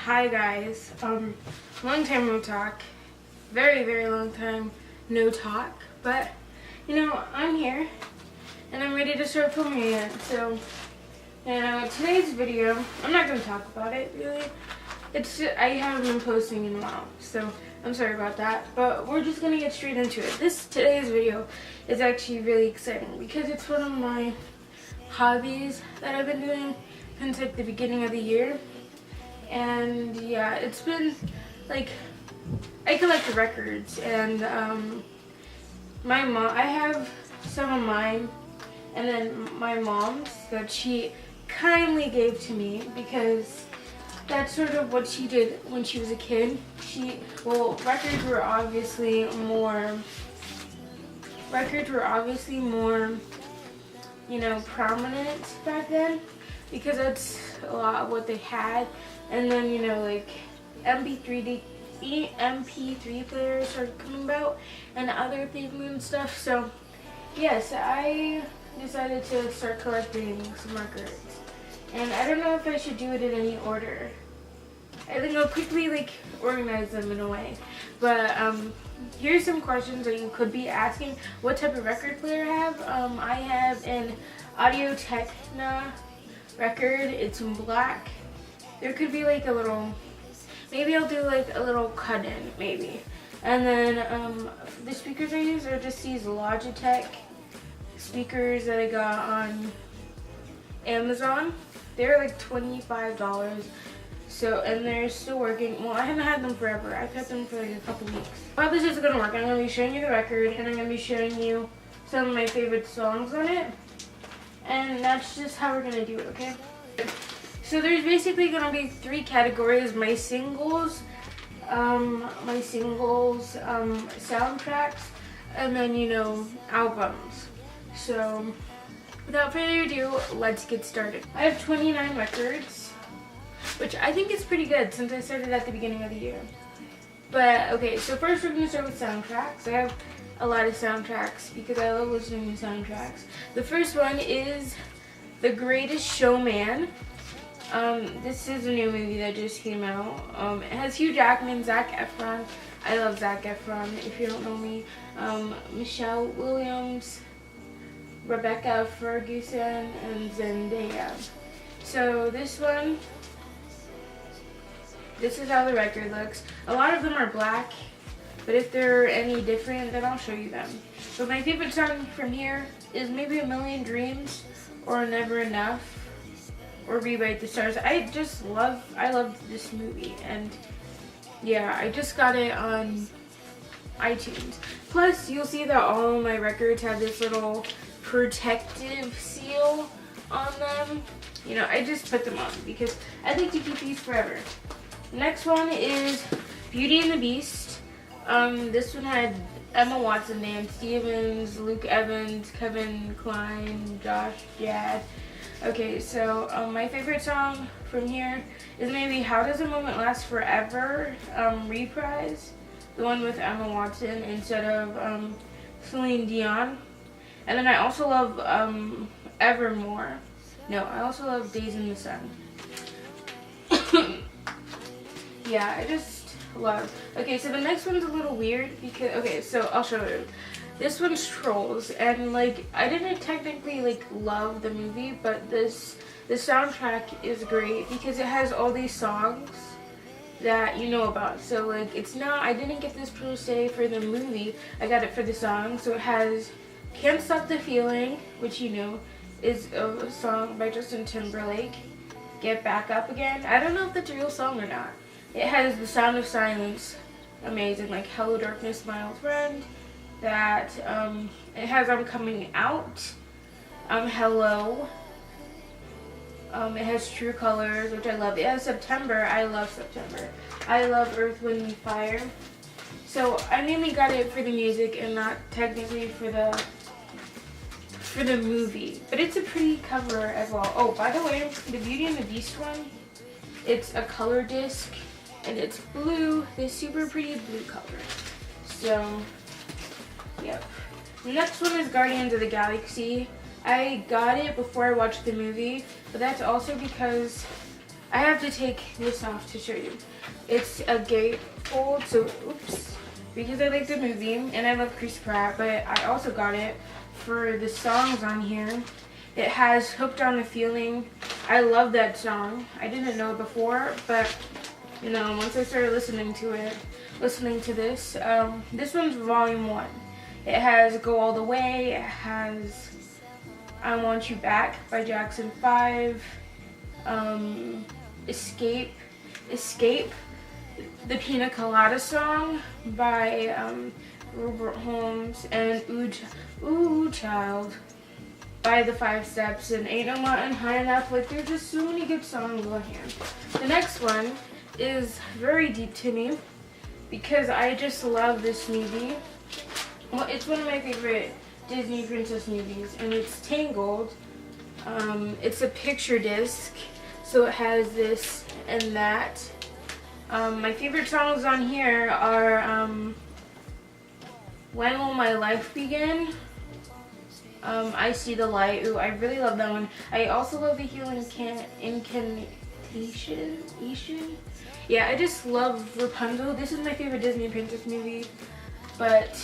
Hi guys, long time no talk, very long time no talk, but I'm here and I'm ready to start filming it. So today's video, I'm not going to talk about it really. It's just, I haven't been posting in a while, so I'm sorry about that, but we're just going to get straight into it. Today's video is actually really exciting because it's one of my hobbies that I've been doing since like the beginning of the year. And yeah, it's been like, I collect records, and my mom, I have some of mine and then my mom's that she kindly gave to me because that's sort of what she did when she was a kid. Records were obviously more, prominent back then because that's a lot of what they had. And then, like MP3 players started coming about and other things and stuff. So, yes, I decided to start collecting some records. And I don't know if I should do it in any order. I think I'll quickly, organize them in a way. But, here's some questions that you could be asking. What type of record player I have? I have an Audio-Technica record. It's in black. There could be a little, maybe I'll do a little cut in, maybe. And then the speakers I use are just these Logitech speakers that I got on Amazon. They're like $25. So, and they're still working. Well, I haven't had them forever. I've had them for a couple weeks. How this is gonna work, I'm gonna be showing you the record and I'm gonna be showing you some of my favorite songs on it. And that's just how we're gonna do it, okay? So there's basically gonna be three categories: my singles, soundtracks, and then albums. So without further ado, let's get started. I have 29 records, which I think is pretty good since I started at the beginning of the year. But okay, so first we're gonna start with soundtracks. I have a lot of soundtracks because I love listening to soundtracks. The first one is The Greatest Showman. This is a new movie that just came out. It has Hugh Jackman, Zac Efron. I love Zac Efron, if you don't know me. Michelle Williams, Rebecca Ferguson, and Zendaya. So this is how the record looks. A lot of them are black, but if they're any different, then I'll show you them. So my favorite song from here is maybe A Million Dreams, or Never Enough, or Rewrite the Stars. I love this movie, and yeah, I just got it on iTunes. Plus, you'll see that all of my records have this little protective seal on them. I just put them on because I like to keep these forever. Next one is Beauty and the Beast. This one had Emma Watson, Dan Stevens, Luke Evans, Kevin Kline, Josh Gad. Okay, so my favorite song from here is maybe How Does a Moment Last Forever, Reprise, the one with Emma Watson instead of Celine Dion. And then I also love Evermore. No, I also love Days in the Sun. Yeah, I just love. Okay, so the next one's a little weird because, okay, so I'll show you. This one's Trolls, and I didn't technically love the movie, but the soundtrack is great because it has all these songs that you know about. So it's not, I didn't get this per se for the movie, I got it for the song. So it has Can't Stop the Feeling, which is a song by Justin Timberlake. Get Back Up Again. I don't know if that's a real song or not. It has The Sound of Silence, amazing, Hello Darkness, My Old Friend. That it has I'm Coming Out, Hello. It has True Colors, which I love. It has September. I love September. I love Earth, Wind, and Fire. So I mainly got it for the music and not technically for the movie. But it's a pretty cover as well. Oh, by the way, the Beauty and the Beast one, it's a color disc and it's blue. This super pretty blue color. So, yep. The next one is Guardians of the Galaxy. I got it before I watched the movie, but that's also because I have to take this off to show you. It's a gatefold, so oops. Because I like the movie and I love Chris Pratt, but I also got it for the songs on here. It has Hooked on a Feeling. I love that song. I didn't know it before, but you know, once I started listening to this, this one's volume 1. It has Go All the Way. It has I Want You Back by Jackson 5. Escape, the Pina Colada song by Robert Holmes, and Ooh Child by the Five Steps, and Ain't No Mountain High Enough. Like, there's just so many good songs on here. The next one is very deep to me because I just love this movie. Well, it's one of my favorite Disney princess movies, and it's Tangled. It's a picture disc, so it has this and that. My favorite songs on here are When Will My Life Begin? I See the Light. Ooh, I really love that one. I also love the Healing Incantation. Yeah, I just love Rapunzel. This is my favorite Disney princess movie, but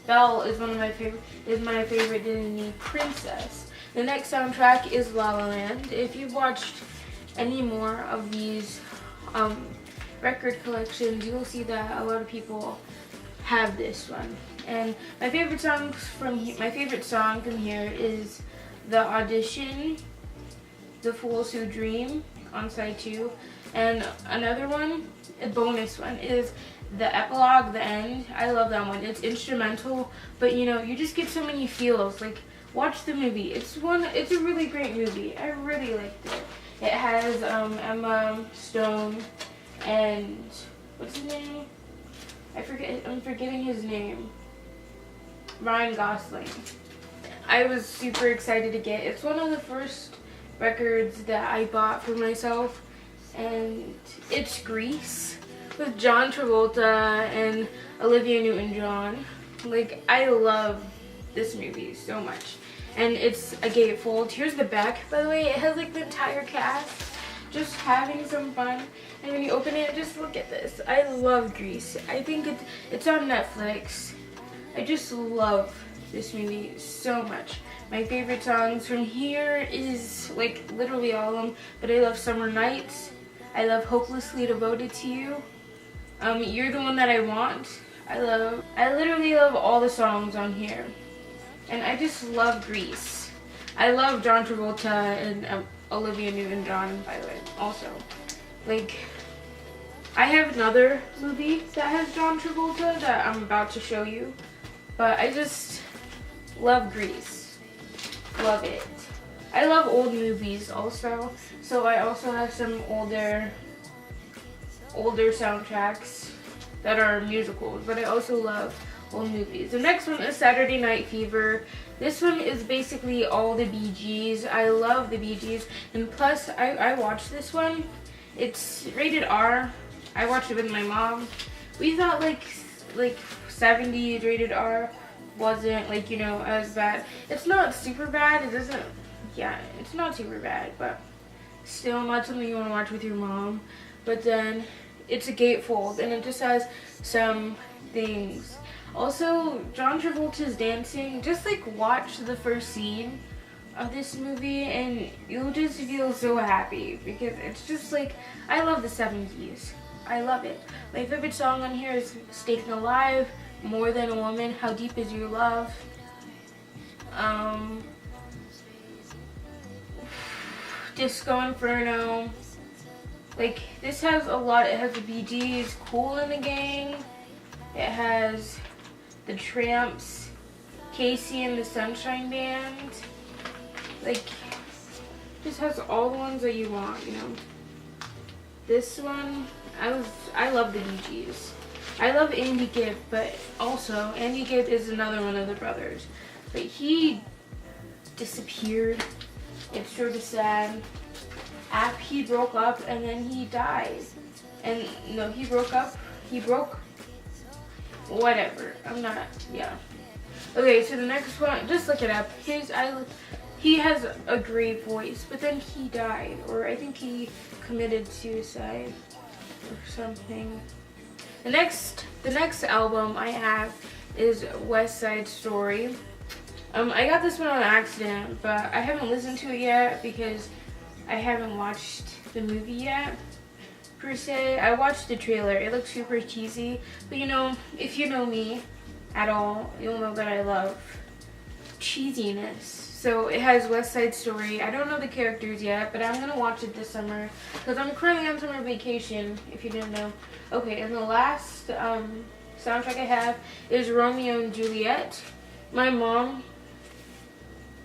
Belle is my favorite Disney princess. The next soundtrack is La La Land. If you've watched any more of these record collections, you will see that a lot of people have this one. And my favorite song from here is The Audition, The Fools Who Dream on side 2, and another one, a bonus one, is The Epilogue, The End. I love that one. It's instrumental, but you know, you just get so many feels. Like, watch the movie. It's a really great movie. I really liked it. It has Emma Stone and what's his name? I'm forgetting his name. Ryan Gosling. I was super excited to get. It's one of the first records that I bought for myself, and it's Grease with John Travolta and Olivia Newton-John. Like, I love this movie so much. And it's a gatefold. Here's the back, by the way. It has like the entire cast just having some fun. And when you open it, just look at this. I love Grease. I think it's on Netflix. I just love this movie so much. My favorite songs from here is like literally all of them, but I love Summer Nights. I love Hopelessly Devoted to You. You're the One That I Want. I literally love all the songs on here. And I just love Grease. I love John Travolta and Olivia Newton-John, by the way, also. Like, I have another movie that has John Travolta that I'm about to show you. But I just love Grease. Love it. I love old movies also. So I also have some older soundtracks that are musicals. But I also love old movies. The next one is Saturday Night Fever. This one is basically all the Bee Gees. I love the Bee Gees. And plus, I watched this one. It's rated R. I watched it with my mom. We thought like 70s rated R wasn't like, you know, as bad. It's not super bad. It doesn't, yeah, it's not super bad, but still not something you want to watch with your mom. But then it's a gatefold and it just has some things. Also, John Travolta's dancing. Just like watch the first scene of this movie and you'll just feel so happy because it's just like, I love the 70s. I love it. My favorite song on here is Stayin' Alive, More Than a Woman, How Deep Is Your Love, Disco Inferno. Like, this has a lot. It has the Bee Gees, Kool and the Gang. It has the Tramps, Casey and the Sunshine Band. Like, just has all the ones that you want, you know. This one, I love the Bee Gees. I love Andy Gibb, but also Andy Gibb is another one of the brothers. But he disappeared. It's sort of sad. He broke up and then he died. And no, he broke, whatever. I'm not, yeah. Okay, so the next one, just look it up. He has a great voice, but then he died, or I think he committed suicide or something. The next album I have is West Side Story. I got this one on accident, but I haven't listened to it yet because I haven't watched the movie yet, per se. I watched the trailer. It looks super cheesy, but you know, if you know me at all, you'll know that I love cheesiness. So it has West Side Story. I don't know the characters yet, but I'm gonna watch it this summer because I'm currently on summer vacation, if you didn't know. Okay, and the last soundtrack I have is Romeo and Juliet. My mom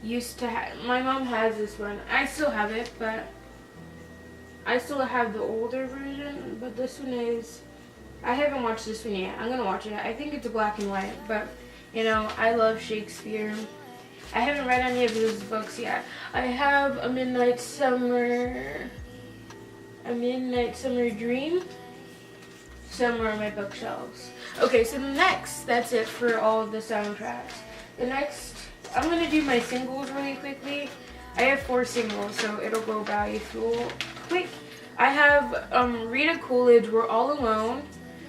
has this one. I still have it, but I still have the older version, but this one is, I haven't watched this one yet. I'm gonna watch it. I think it's black and white, but you know, I love Shakespeare. I haven't read any of his books yet. I have A Midnight Summer Dream somewhere on my bookshelves. Okay, so that's it for all of the soundtracks. The next, I'm gonna do my singles really quickly. I have 4 singles, so it'll go by quick. I have Rita Coolidge, We're All Alone.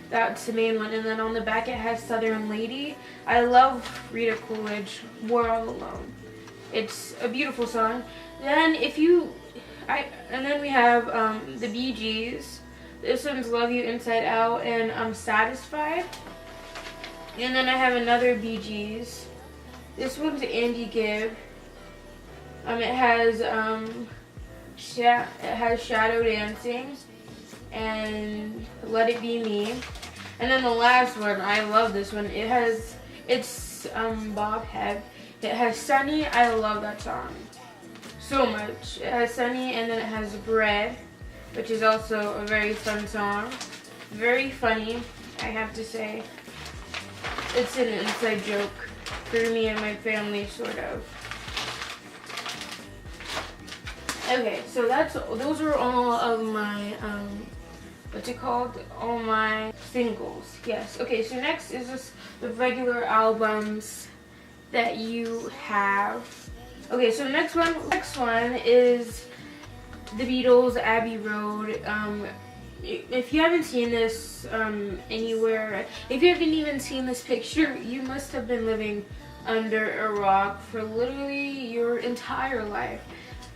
That's the main one, and then on the back it has Southern Lady. I love Rita Coolidge, We're All Alone. It's a beautiful song. Then and then we have the Bee Gees. This one's Love You Inside Out, and I'm Satisfied. And then I have another Bee Gees. This one's Andy Gibb. It has Shadow Dancing and Let It Be Me. And then the last one, I love this one. It's Bob Hebb. It has Sunny. I love that song so much. It has Sunny, and then it has Bread, which is also a very fun song. Very funny, I have to say. It's an inside joke for me and my family, sort of. Okay, so those are all of my all my singles. Yes. Okay, so next is just the regular albums that you have. Okay, so next one is The Beatles, Abbey Road. If you haven't seen this anywhere, if you haven't even seen this picture, you must have been living under a rock for literally your entire life.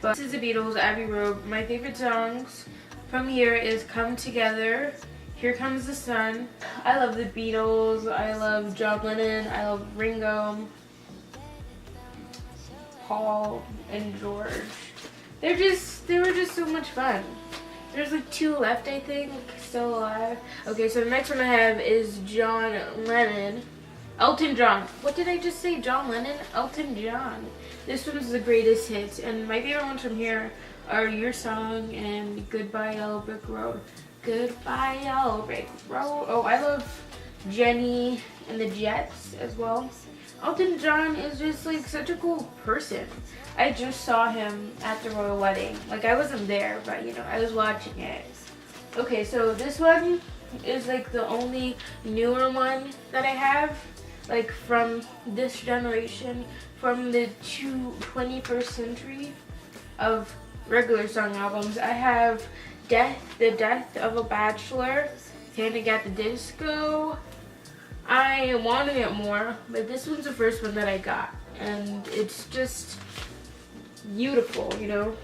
But this is The Beatles, Abbey Road. My favorite songs from here is Come Together, Here Comes the Sun. I love The Beatles. I love John Lennon. I love Ringo, Paul, and George. They were just so much fun. There's like 2 left, I think, still alive. Okay, so the next one I have is John Lennon. Elton John. What did I just say? John Lennon? Elton John. This one's the greatest hits, and my favorite ones from here are Your Song and Goodbye Yellow Brick Road. Goodbye Yellow Brick Road. Oh, I love Jenny and the Jets as well. Elton John is just like such a cool person. I just saw him at the royal wedding. Like, I wasn't there, but you know, I was watching it. Okay, so this one is like the only newer one that I have, like from this generation, from the 21st century of regular song albums. I have The Death of a Bachelor, Panic at the Disco. I wanted it more, but this one's the first one that I got, and it's just beautiful, you know.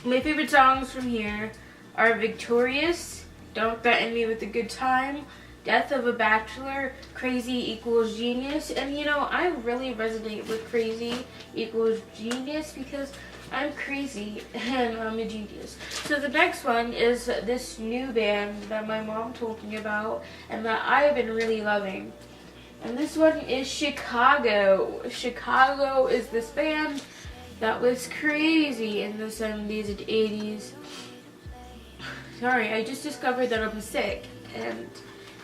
My favorite songs from here are Victorious, Don't Threaten Me with a Good Time, Death of a Bachelor, Crazy Equals Genius. And you know, I really resonate with Crazy Equals Genius because I'm crazy and I'm a genius. So the next one is this new band that my mom told me about and that I've been really loving. And this one is Chicago. Chicago is this band that was crazy in the 70s and 80s. Sorry, I just discovered that I'm sick. And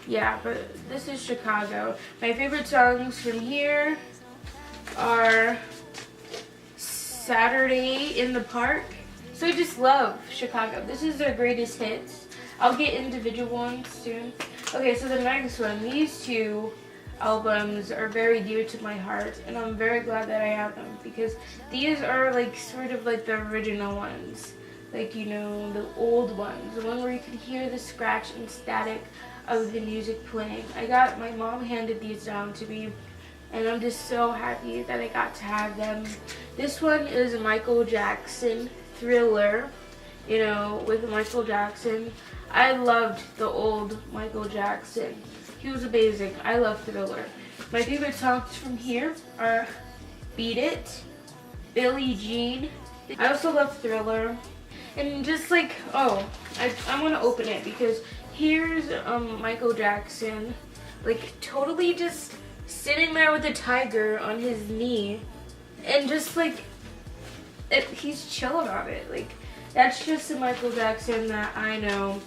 yeah, but this is Chicago. My favorite songs from here are Saturday in the Park. So I just love Chicago. This is their greatest hits. I'll get individual ones soon. Okay, so the next one, these two albums are very dear to my heart, and I'm very glad that I have them because these are like sort of like the original ones, like, you know, the old ones, the one where you can hear the scratch and static of the music playing. My mom handed these down to me, and I'm just so happy that I got to have them. This one is Michael Jackson, Thriller, you know, with Michael Jackson. I loved the old Michael Jackson. He was amazing. I love Thriller. My favorite songs from here are Beat It, Billie Jean. I also love Thriller. And just like, oh, I want to open it because here's Michael Jackson, like totally just sitting there with a tiger on his knee. And just like, he's chill about it. Like, that's just the Michael Jackson that I know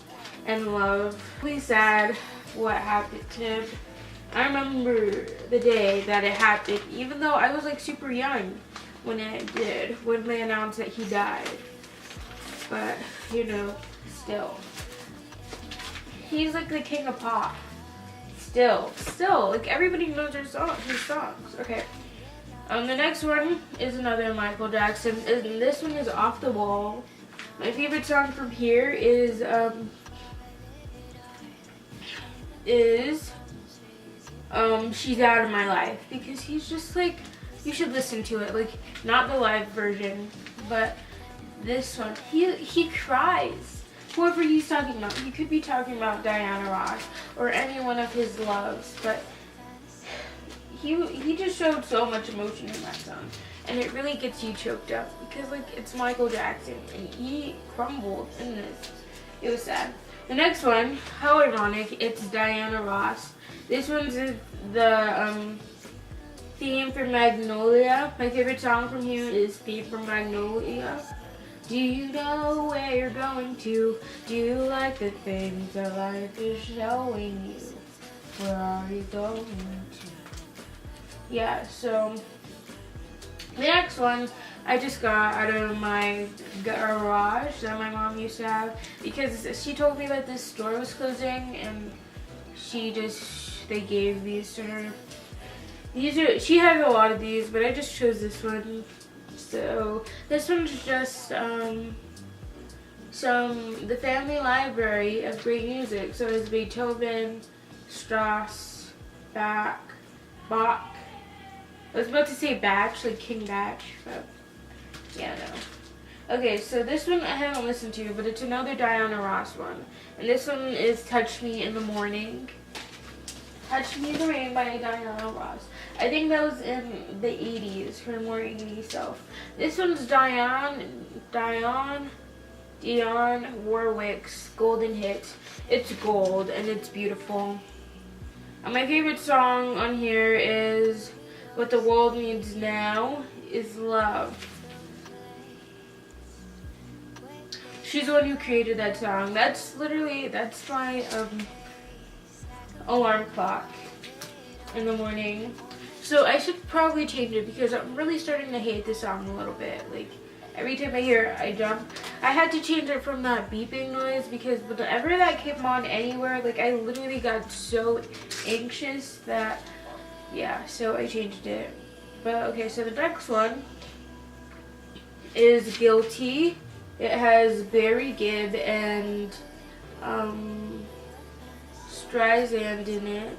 and love. Really sad what happened to him. I remember the day that it happened, even though I was like super young when it did, when they announced that he died. But, you know, still. He's like the king of pop. Still, like everybody knows his songs. Okay. The next one is another Michael Jackson, and this one is Off the Wall. My favorite song from here is She's Out of My Life, because he's just like, you should listen to it, like not the live version, but this one. He cries. Whoever he's talking about, he could be talking about Diana Ross or any one of his loves, but he just showed so much emotion in that song, and it really gets you choked up because like it's Michael Jackson and he crumbled in this. It was sad. The next one, how ironic, it's Diana Ross. This one's the theme for Magnolia. My favorite song from here is Theme for Magnolia. Do you know where you're going to? Do you like the things that life is showing you? Where are you going to? Yeah, so the next one I just got out of my garage that my mom used to have because she told me that this store was closing and they gave these to her. She has a lot of these, but I just chose this one. So this one's just the family library of great music. So it's Beethoven, Strauss, Bach. I was about to say Batch, like King Batch, but yeah, no. Okay, so this one I haven't listened to, but it's another Diana Ross one. And this one is Touch Me in the Morning. Touch Me in the Rain by Diana Ross. I think that was in the 80s, her more 80s self. This one's Dionne Warwick's Golden Hit. It's gold and it's beautiful. And my favorite song on here is What the World Needs Now is Love. She's the one who created that song. That's my alarm clock in the morning. So I should probably change it because I'm really starting to hate this song a little bit. Like every time I hear it, I jump. I had to change it from that beeping noise because whenever that came on anywhere, like I literally got so anxious that, yeah, so I changed it. But okay, so the next one is Guilty. It has Barry Gibb and Streisand in it.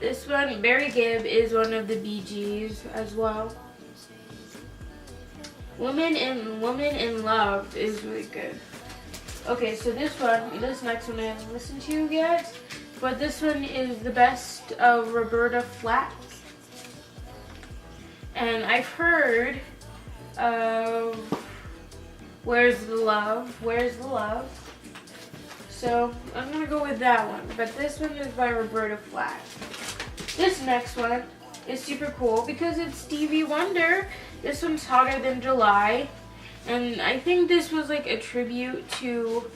This one, Barry Gibb, is one of the Bee Gees as well. Woman in Love is really good. Okay, so this next one I haven't listened to yet, but this one is the best of Roberta Flack. And I've heard of Where's the Love? So I'm gonna go with that one, but this one is by Roberta Flack. This next one is super cool because it's Stevie Wonder. This one's Hotter Than July, and I think this was like a tribute to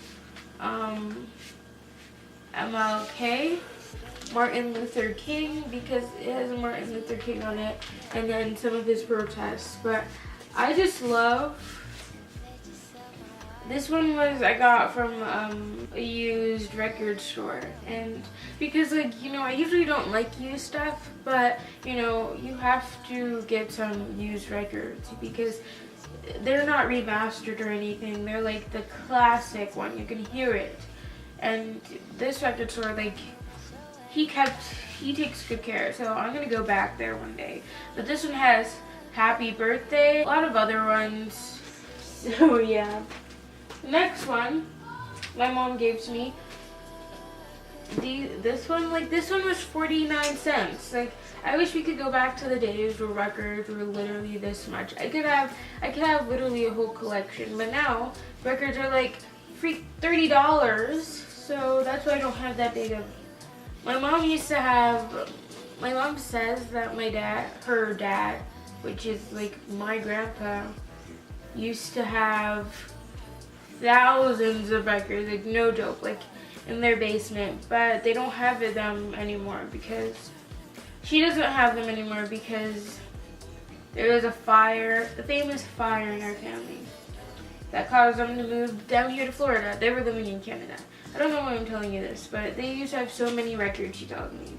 MLK, Martin Luther King, because it has Martin Luther King on it, and then some of his protests. But I just love this one. I got from a used record store, and because like, you know, I usually don't like used stuff, but you know, you have to get some used records because they're not remastered or anything. They're like the classic one. You can hear it. And this record store, like, he takes good care. So I'm gonna go back there one day. But this one has Happy Birthday, a lot of other ones. So yeah. Next one, my mom gave to me. This one was 49 cents. Like, I wish we could go back to the days where records were literally this much. I could have literally a whole collection, but now records are like free $30. So that's why I don't have that big of. My mom says that her dad, which is like my grandpa, used to have thousands of records, like no joke, like in their basement, but they don't have them anymore because she doesn't have them anymore because there was a famous fire in our family that caused them to move down here to Florida. They were living in Canada. I don't know why I'm telling you this, but they used to have so many records, she told me.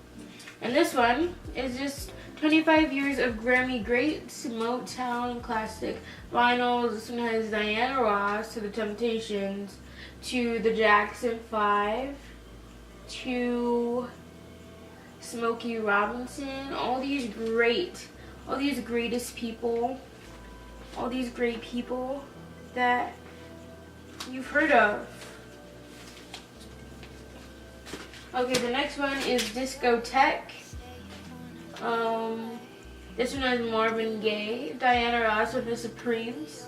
And this one is just 25 years of Grammy greats, Motown classic vinyls. This one has Diana Ross to the Temptations, to the Jackson 5, to Smokey Robinson, all these great people that you've heard of. Okay, the next one is Discotheque. This one has Marvin Gaye, Diana Ross with the Supremes,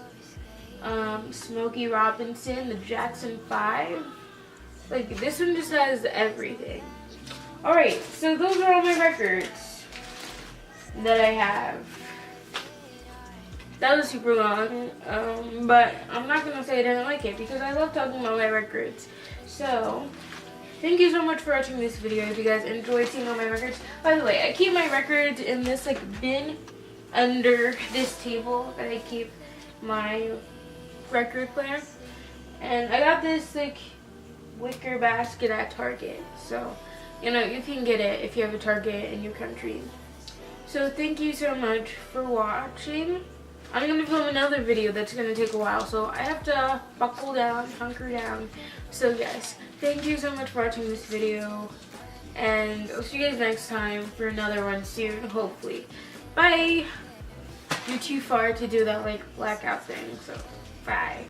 Smokey Robinson, the Jackson 5. Like, this one just has everything. Alright, so those are all my records that I have. That was super long, but I'm not going to say I didn't like it because I love talking about my records. So, thank you so much for watching this video. If you guys enjoyed seeing all my records. By the way, I keep my records in this like bin under this table that I keep my record player. And I got this like wicker basket at Target. So, you know, you can get it if you have a Target in your country. So thank you so much for watching. I'm going to film another video that's going to take a while, so I have to buckle down, hunker down. So guys, thank you so much for watching this video, and I'll see you guys next time for another one soon, hopefully. Bye! You're too far to do that like blackout thing, so bye.